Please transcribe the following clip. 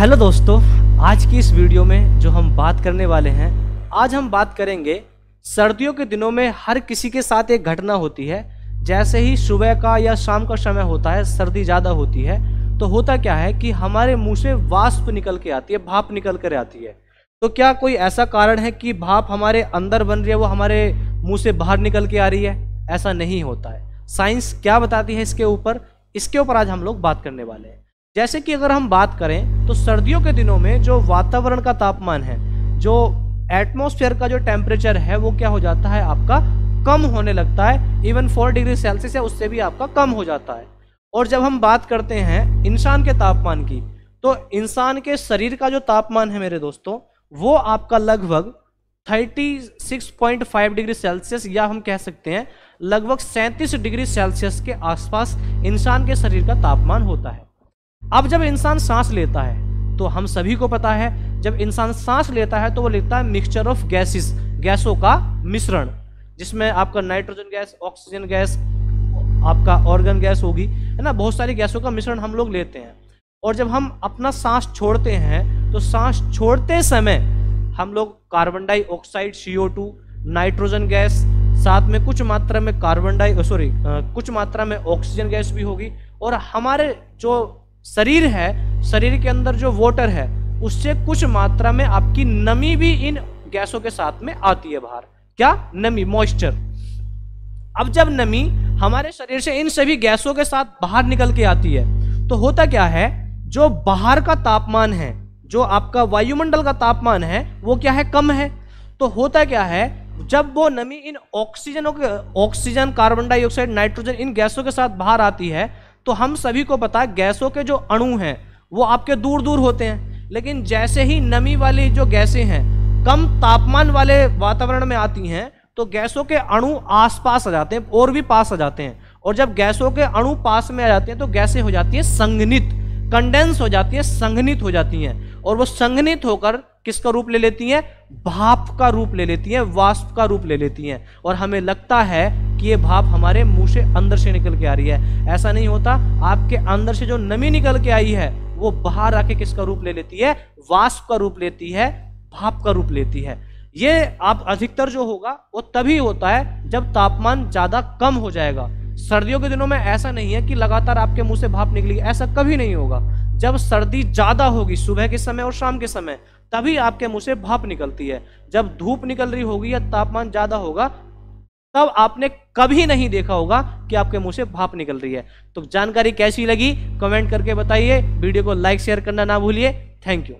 Hello दोस्तों, आज की इस वीडियो में जो हम बात करने वाले हैं, आज हम बात करेंगे सर्दियों के दिनों में हर किसी के साथ एक घटना होती है। जैसे ही सुबह का या शाम का समय होता है, सर्दी ज़्यादा होती है, तो होता क्या है कि हमारे मुंह से वाष्प निकल के आती है, भाप निकल कर आती है। तो क्या कोई ऐसा कारण है कि भाप हमारे अंदर बन रही है, वो हमारे मुंह से बाहर निकल के आ रही है? ऐसा नहीं होता है। साइंस क्या बताती है इसके ऊपर आज हम लोग बात करने वाले हैं। जैसे कि अगर हम बात करें तो सर्दियों के दिनों में जो वातावरण का तापमान है, जो एटमॉस्फेयर का जो टेम्परेचर है, वो क्या हो जाता है, आपका कम होने लगता है। इवन 4 डिग्री सेल्सियस है, उससे भी आपका कम हो जाता है। और जब हम बात करते हैं इंसान के तापमान की, तो इंसान के शरीर का जो तापमान है मेरे दोस्तों, वो आपका लगभग 36.5 डिग्री सेल्सियस, या हम कह सकते हैं लगभग 37 डिग्री सेल्सियस के आसपास इंसान के शरीर का तापमान होता है। अब जब इंसान सांस लेता है, तो हम सभी को पता है जब इंसान सांस लेता है तो वो लेता है मिक्सचर ऑफ गैसेस, गैसों का मिश्रण, जिसमें आपका नाइट्रोजन गैस, ऑक्सीजन गैस, आपका ऑर्गन गैस होगी, है ना। बहुत सारी गैसों का मिश्रण हम लोग लेते हैं। और जब हम अपना सांस छोड़ते हैं तो सांस छोड़ते समय हम लोग carbon dioxide, CO2, nitrogen gas, साथ में कुछ मात्रा में कुछ मात्रा में ऑक्सीजन गैस भी होगी। और हमारे जो शरीर है, शरीर के अंदर जो वाटर है, उससे कुछ मात्रा में आपकी नमी भी इन गैसों के साथ में आती है बाहर। क्या? नमी, मॉइस्चर। अब जब नमी हमारे शरीर से इन सभी गैसों के साथ बाहर निकल के आती है, तो होता क्या है, जो बाहर का तापमान है, जो आपका वायुमंडल का तापमान है, वो क्या है, कम है। तो होता क्या है, जब वो नमी इन ऑक्सीजन, कार्बन डाइऑक्साइड, नाइट्रोजन, इन गैसों के साथ बाहर आती है, तो हम सभी को पता है गैसों के जो अणु हैं वो आपके दूर दूर होते हैं। लेकिन जैसे ही नमी वाली जो गैसें हैं कम तापमान वाले वातावरण में आती हैं, तो गैसों के अणु आसपास आ जाते हैं और भी पास आ जाते हैं। और जब गैसों के अणु पास में आ जाते हैं तो गैसें हो जाती हैं संघनित, कंडेंस हो जाती है, संघनित हो जाती हैं। और वो संघनित होकर किसका रूप ले लेती हैं? भाप का रूप ले लेती हैं, वाष्प का रूप ले लेती हैं। और हमें लगता है कि ये भाप हमारे मुंह से अंदर से निकल के आ रही है। ऐसा नहीं होता। आपके अंदर से जो नमी निकल के आई है वो बाहर आके किसका रूप ले लेती है? वाष्प का रूप लेती है, भाप का रूप लेती है। ये आप अधिकतर जो होगा वो तभी होता है जब तापमान ज्यादा कम हो जाएगा। सर्दियों के दिनों में ऐसा नहीं है कि लगातार आपके मुंह से भाप निकलेगी, ऐसा कभी नहीं होगा। जब सर्दी ज्यादा होगी सुबह के समय और शाम के समय, तभी आपके मुंह से भाप निकलती है। जब धूप निकल रही होगी या तापमान ज्यादा होगा, तब आपने कभी नहीं देखा होगा कि आपके मुंह से भाप निकल रही है। तो जानकारी कैसी लगी कमेंट करके बताइए। वीडियो को लाइक शेयर करना ना भूलिए। Thank you.